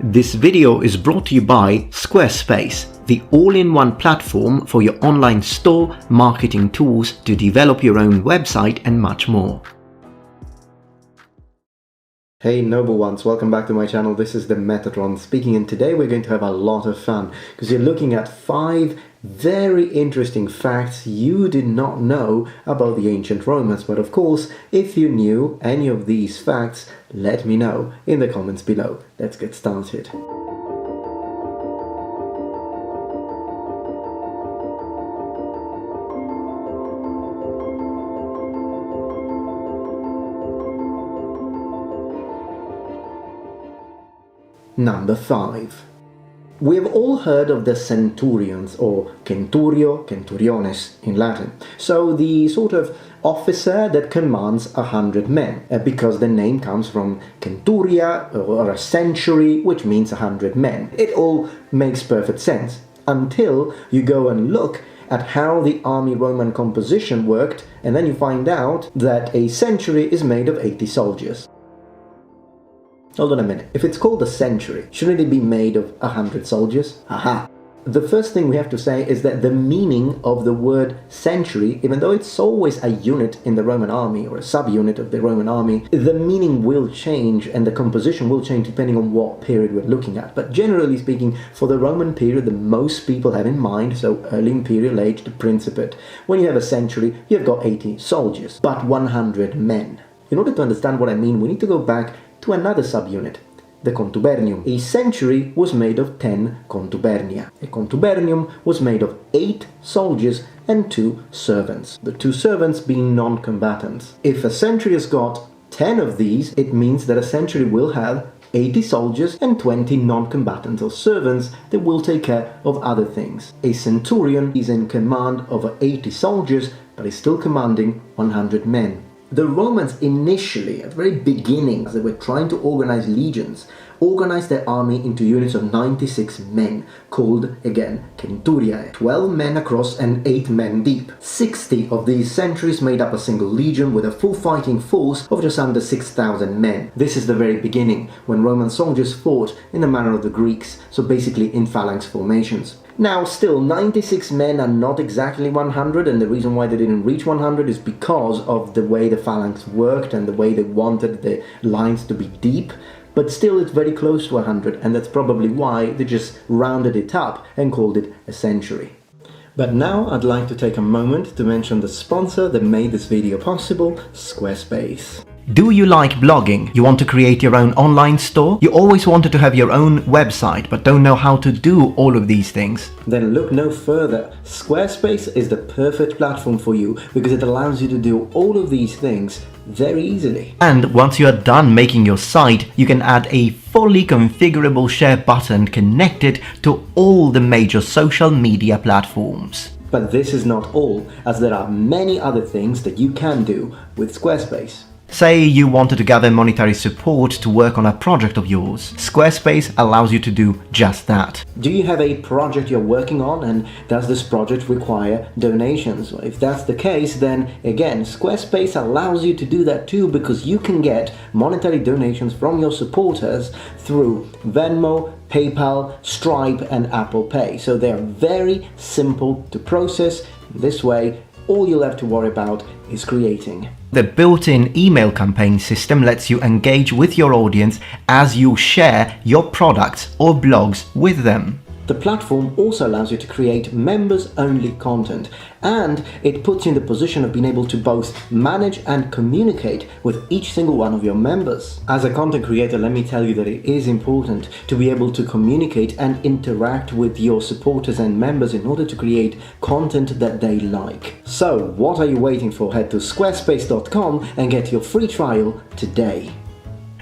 This video is brought to you by Squarespace, the all-in-one platform for your online store, marketing tools to develop your own website and much more. Hey noble ones, welcome back to my channel. This is the Metatron speaking, and today we're going to have a lot of fun because you're looking at 5 very interesting facts you did not know about the ancient Romans. But of course, if you knew any of these facts, let me know in the comments below. Let's get started. Number 5. We have all heard of the centurions, or centurio, centuriones in Latin. So the sort of officer that commands 100 men, because the name comes from centuria, or a century, which means 100 men. It all makes perfect sense, until you go and look at how the army Roman composition worked, and then you find out that a century is made of 80 soldiers. Hold on a minute. If it's called a century, shouldn't it be made of 100 soldiers? Aha! The first thing we have to say is that the meaning of the word century, even though it's always a unit in the Roman army or a subunit of the Roman army, the meaning will change and the composition will change depending on what period we're looking at. But generally speaking, for the Roman period that most people have in mind, so early imperial age, the Principate, when you have a century, you've got 80 soldiers, but 100 men. In order to understand what I mean, we need to go back to another subunit, the contubernium. A century was made of 10 contubernia. A contubernium was made of 8 soldiers and 2 servants, the 2 servants being non-combatants. If a century has got 10 of these, it means that a century will have 80 soldiers and 20 non-combatants or servants that will take care of other things. A centurion is in command of 80 soldiers, but is still commanding 100 men. The Romans initially, at the very beginning, as they were trying to organize legions, organized their army into units of 96 men, called, again, centuriae, 12 men across and 8 men deep. 60 of these centuries made up a single legion with a full fighting force of just under 6,000 men. This is the very beginning, when Roman soldiers fought in the manner of the Greeks, so basically in phalanx formations. Now, still, 96 men are not exactly 100, and the reason why they didn't reach 100 is because of the way the phalanx worked and the way they wanted the lines to be deep. But still, it's very close to 100, and that's probably why they just rounded it up and called it a century. But now I'd like to take a moment to mention the sponsor that made this video possible, Squarespace. Do you like blogging? You want to create your own online store? You always wanted to have your own website but don't know how to do all of these things? Then look no further. Squarespace is the perfect platform for you because it allows you to do all of these things very easily. And once you are done making your site, you can add a fully configurable share button connected to all the major social media platforms. But this is not all, as there are many other things that you can do with Squarespace. Say you wanted to gather monetary support to work on a project of yours. Squarespace allows you to do just that. Do you have a project you're working on, and does this project require donations? Well, if that's the case, then again, Squarespace allows you to do that too, because you can get monetary donations from your supporters through Venmo, PayPal, Stripe and Apple Pay. So they're very simple to process. This way, all you'll have to worry about is creating. The built-in email campaign system lets you engage with your audience as you share your products or blogs with them. The platform also allows you to create members-only content, and it puts you in the position of being able to both manage and communicate with each single one of your members. As a content creator, let me tell you that it is important to be able to communicate and interact with your supporters and members in order to create content that they like. So, what are you waiting for? Head to squarespace.com and get your free trial today.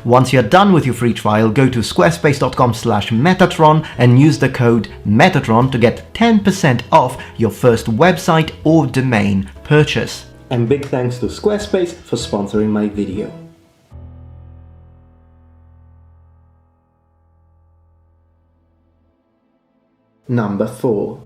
Once you're done with your free trial, go to squarespace.com/Metatron and use the code Metatron to get 10% off your first website or domain purchase. And big thanks to Squarespace for sponsoring my video. Number 4.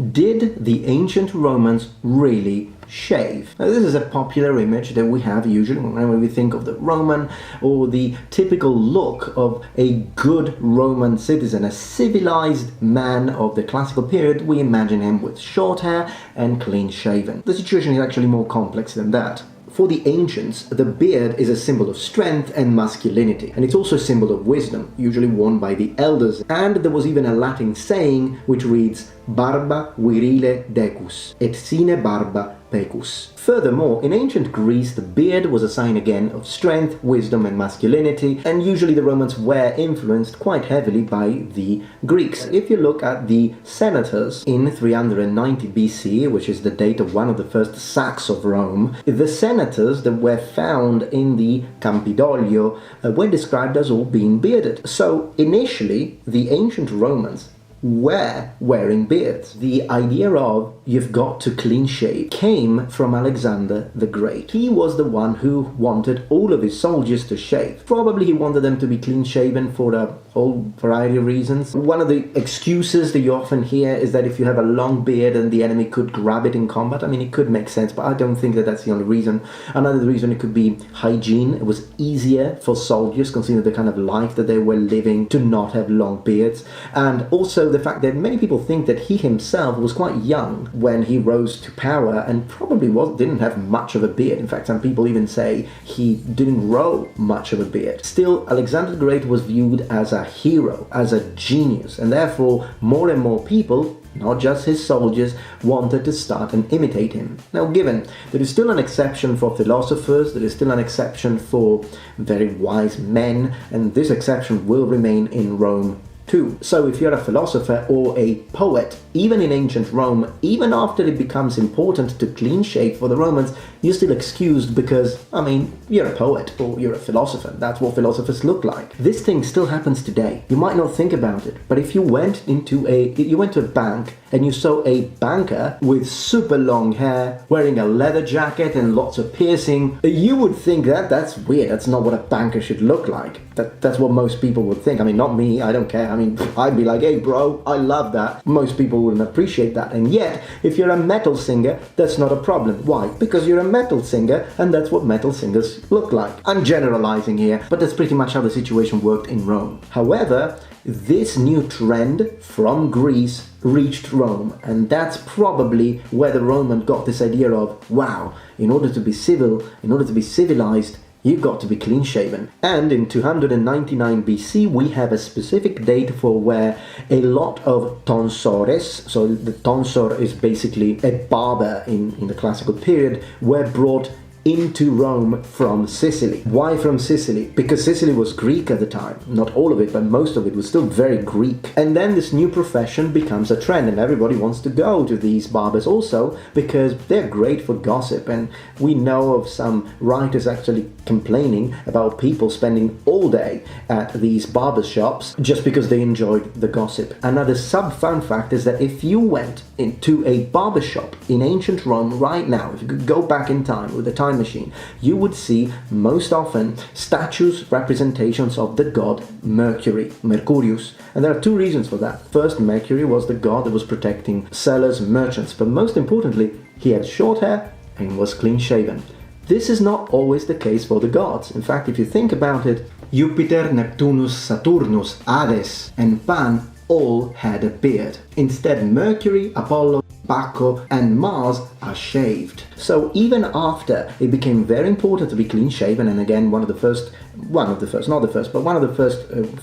Did the ancient Romans really shave? Now, this is a popular image that we have usually when we think of the Roman, or the typical look of a good Roman citizen, a civilized man of the classical period. We imagine him with short hair and clean shaven. The situation is actually more complex than that. For the ancients, the beard is a symbol of strength and masculinity, and it's also a symbol of wisdom, usually worn by the elders. And there was even a Latin saying which reads, barba virile decus, et sine barba pecus. Furthermore, in ancient Greece, the beard was a sign again of strength, wisdom, and masculinity, and usually the Romans were influenced quite heavily by the Greeks. If you look at the senators in 390 BC, which is the date of one of the first sacks of Rome, the senators that were found in the Campidoglio were described as all being bearded. So initially, the ancient Romans were wearing beards. The idea of you've got to clean shave came from Alexander the Great. He was the one who wanted all of his soldiers to shave. Probably he wanted them to be clean shaven for a whole variety of reasons. One of the excuses that you often hear is that if you have a long beard and the enemy could grab it in combat, I mean, it could make sense, but I don't think that that's the only reason. Another reason, it could be hygiene. It was easier for soldiers, considering the kind of life that they were living, to not have long beards. And also the fact that many people think that he himself was quite young when he rose to power, and probably didn't have much of a beard. In fact, some people even say he didn't grow much of a beard. Still, Alexander the Great was viewed as a hero, as a genius, and therefore more and more people, not just his soldiers, wanted to start and imitate him. Now, given there is still an exception for philosophers, there is still an exception for very wise men, and this exception will remain in Rome too. So if you're a philosopher or a poet, even in ancient Rome, even after it becomes important to clean shave for the Romans, you're still excused because, I mean, you're a poet or you're a philosopher. That's what philosophers look like. This thing still happens today. You might not think about it, but if you went to a bank and you saw a banker with super long hair, wearing a leather jacket and lots of piercing, you would think that that's weird. That's not what a banker should look like. That's what most people would think. I mean, not me, I don't care. I mean, I'd be like, hey bro, I love that. Most people wouldn't appreciate that. And yet, if you're a metal singer, that's not a problem. Why? Because you're a metal singer, and that's what metal singers look like. I'm generalizing here, but that's pretty much how the situation worked in Rome. However, this new trend from Greece reached Rome, and that's probably where the Romans got this idea of, wow, in order to be civil, in order to be civilized, you've got to be clean shaven. And in 299 BC, we have a specific date for where a lot of tonsores, so the tonsor is basically a barber in the classical period, were brought into Rome from Sicily. Why from Sicily? Because Sicily was Greek at the time. Not all of it, but most of it was still very Greek. And then this new profession becomes a trend, and everybody wants to go to these barbers also because they're great for gossip. And we know of some writers actually complaining about people spending all day at these barber shops just because they enjoyed the gossip. Another sub-fun fact is that if you went into a barber shop in ancient Rome right now, if you could go back in time with a time machine, you would see most often statues, representations of the god Mercury, Mercurius. And there are two reasons for that. First, Mercury was the god that was protecting sellers, merchants, but most importantly, he had short hair and was clean shaven. This is not always the case for the gods. In fact, if you think about it, Jupiter, Neptunus, Saturnus, Hades, and Pan all had a beard. Instead, Mercury, Apollo, Baccho, and Mars are shaved. So even after it became very important to be clean shaven, and again, one of the first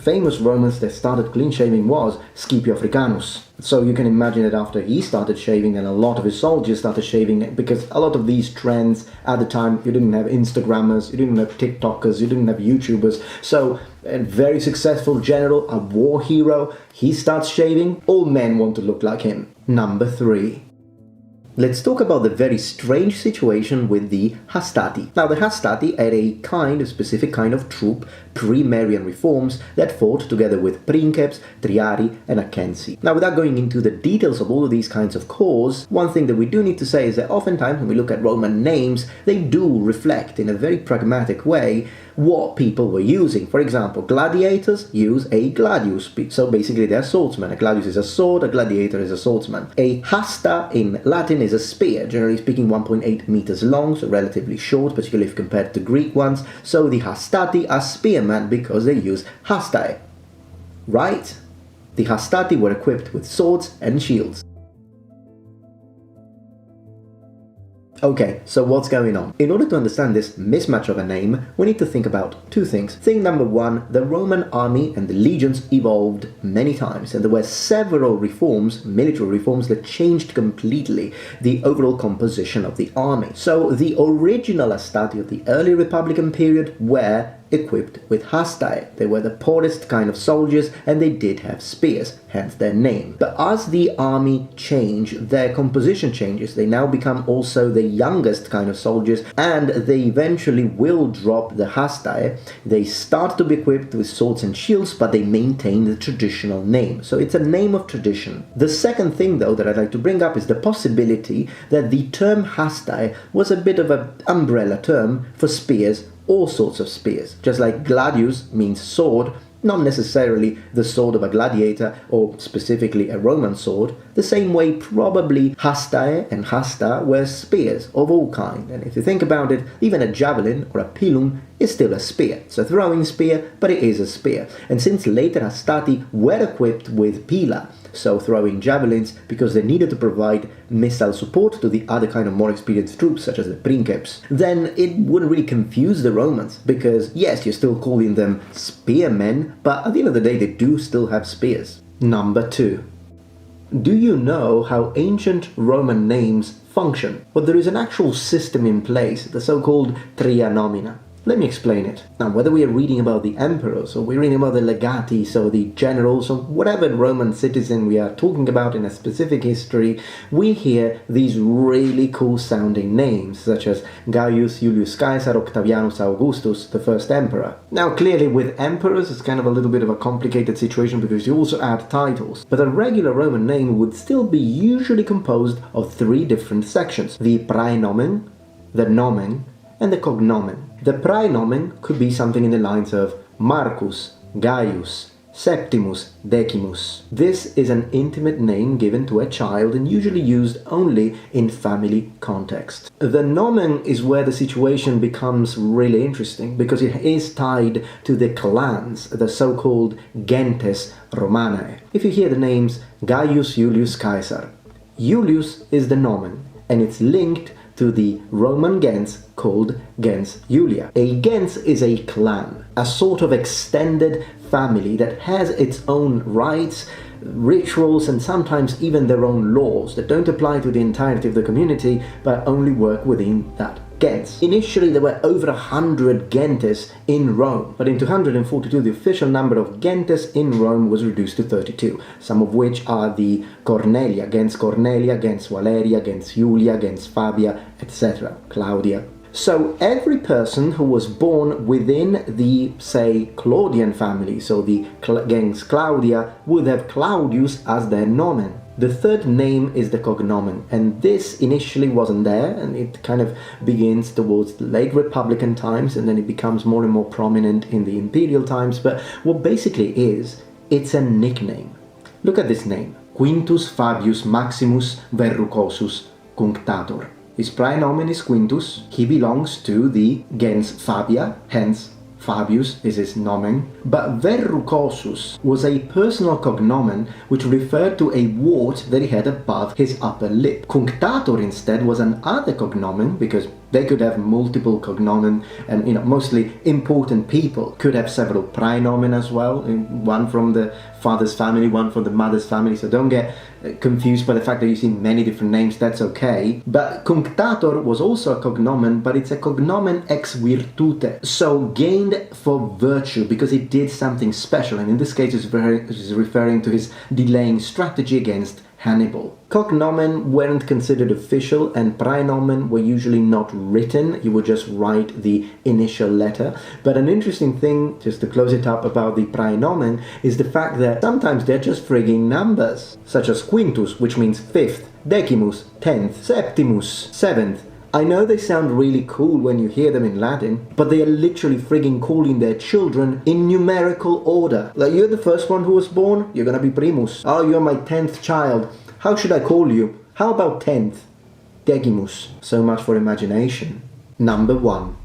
famous Romans that started clean shaving was Scipio Africanus. So you can imagine that after he started shaving, and a lot of his soldiers started shaving, because a lot of these trends at the time, you didn't have Instagrammers, you didn't have TikTokers, you didn't have YouTubers. So a very successful general, a war hero, he starts shaving, all men want to look like him. Number 3. Let's talk about the very strange situation with the hastati. Now, the hastati are a specific kind of troop pre-Marian reforms that fought together with princeps, triari, and accensi. Now, without going into the details of all of these kinds of corps, one thing that we do need to say is that oftentimes when we look at Roman names, they do reflect in a very pragmatic way what people were using. For example, gladiators use a gladius, so basically they're swordsmen. A gladius is a sword, a gladiator is a swordsman. A hasta in Latin is a spear, generally speaking 1.8 meters long, so relatively short, particularly if compared to Greek ones. So the hastati are spearmen because they use hastae. Right? The hastati were equipped with swords and shields. Okay, so what's going on? In order to understand this mismatch of a name, we need to think about two things. Thing number one, the Roman army and the legions evolved many times, and there were several reforms, military reforms, that changed completely the overall composition of the army. So the original hastati of the early Republican period were equipped with hastae. They were the poorest kind of soldiers, and they did have spears, hence their name. But as the army changed, their composition changes. They now become also the youngest kind of soldiers, and they eventually will drop the hastae. They start to be equipped with swords and shields, but they maintain the traditional name. So it's a name of tradition. The second thing, though, that I'd like to bring up is the possibility that the term hastae was a bit of an umbrella term for spears, all sorts of spears. Just like gladius means sword, not necessarily the sword of a gladiator or specifically a Roman sword, the same way probably hastae and hasta were spears of all kind. And if you think about it, even a javelin or a pilum is still a spear. It's a throwing spear, but it is a spear. And since later hastati were equipped with pila, so throwing javelins, because they needed to provide missile support to the other kind of more experienced troops, such as the princeps, then it wouldn't really confuse the Romans, because yes, you're still calling them spearmen, but at the end of the day, they do still have spears. Number two. Do you know how ancient Roman names function? Well, there is an actual system in place, the so-called tria nomina. Let me explain it. Now, whether we are reading about the emperors, or we're reading about the legatis, or the generals, or whatever Roman citizen we are talking about in a specific history, we hear these really cool sounding names, such as Gaius Julius Caesar Octavianus Augustus, the first emperor. Now, clearly with emperors, it's kind of a little bit of a complicated situation because you also add titles, but a regular Roman name would still be usually composed of three different sections: the praenomen, the nomen, and the cognomen. The praenomen could be something in the lines of Marcus, Gaius, Septimus, Decimus. This is an intimate name given to a child and usually used only in family context. The nomen is where the situation becomes really interesting because it is tied to the clans, the so-called gentes Romanae. If you hear the names Gaius Julius Caesar, Julius is the nomen, and it's linked to the Roman gens called gens Julia. A gens is a clan, a sort of extended family that has its own rights, rituals, and sometimes even their own laws that don't apply to the entirety of the community but only work within that gens. Initially there were over 100 gentes in Rome, but in 242 the official number of gentes in Rome was reduced to 32, some of which are the Cornelia, gens Valeria, gens Julia, gens Fabia, etc., Claudia. So every person who was born within the, say, Claudian family, so the gens Claudia, would have Claudius as their nomen. The third name is the cognomen, and this initially wasn't there, and it kind of begins towards the late Republican times, and then it becomes more and more prominent in the imperial times. But what basically is, it's a nickname. Look at this name: Quintus Fabius Maximus Verrucosus Cunctator. His praenomen is Quintus. He belongs to the gens Fabia, hence Fabius is his nomen, but Verrucosus was a personal cognomen which referred to a wart that he had above his upper lip. Cunctator instead was another cognomen, because they could have multiple cognomen, and mostly important people could have several praenomen as well, one from the father's family, one from the mother's family, so don't get confused by the fact that you see many different names, that's okay. But Cunctator was also a cognomen, but it's a cognomen ex virtute, so gained for virtue, because he did something special, and in this case it's referring to his delaying strategy against Hannibal. Cognomen weren't considered official, and praenomen were usually not written. You would just write the initial letter. But an interesting thing, just to close it up, about the praenomen is the fact that sometimes they're just frigging numbers, such as Quintus, which means 5th, Decimus, 10th, Septimus, 7th, I know they sound really cool when you hear them in Latin, but they are literally frigging calling their children in numerical order. Like, you're the first one who was born, you're gonna be primus. Oh, you're my 10th child. How should I call you? How about 10th? Decimus. So much for imagination. Number 1.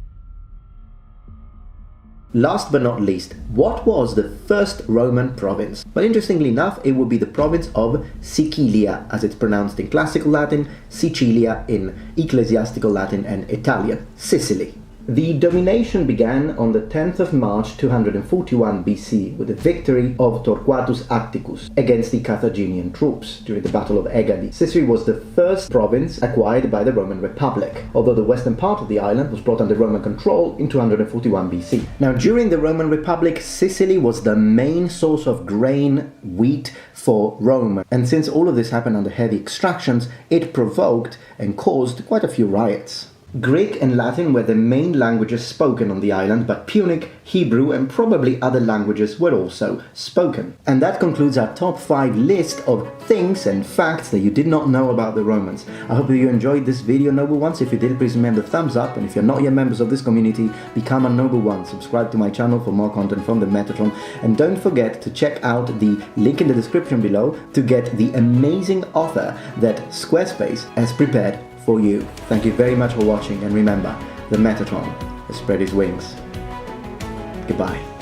Last but not least, what was the first Roman province? Well, interestingly enough, it would be the province of Sicilia, as it's pronounced in classical Latin, Sicilia in ecclesiastical Latin, and Italian, Sicily. The domination began on the 10th of March 241 BC with the victory of Torquatus Atticus against the Carthaginian troops during the Battle of Egadi. Sicily was the first province acquired by the Roman Republic, although the western part of the island was brought under Roman control in 241 BC. Now, during the Roman Republic, Sicily was the main source of grain, wheat, for Rome, and since all of this happened under heavy extractions, it provoked and caused quite a few riots. Greek and Latin were the main languages spoken on the island, but Punic, Hebrew, and probably other languages were also spoken. And that concludes our top 5 list of things and facts that you did not know about the Romans. I hope that you enjoyed this video, Noble Ones. If you did, please remember the thumbs up, and if you're not yet members of this community, become a Noble One. Subscribe to my channel for more content from the Metatron, and don't forget to check out the link in the description below to get the amazing offer that Squarespace has prepared for you. Thank you very much for watching, and remember, the Metatron has spread his wings. Goodbye.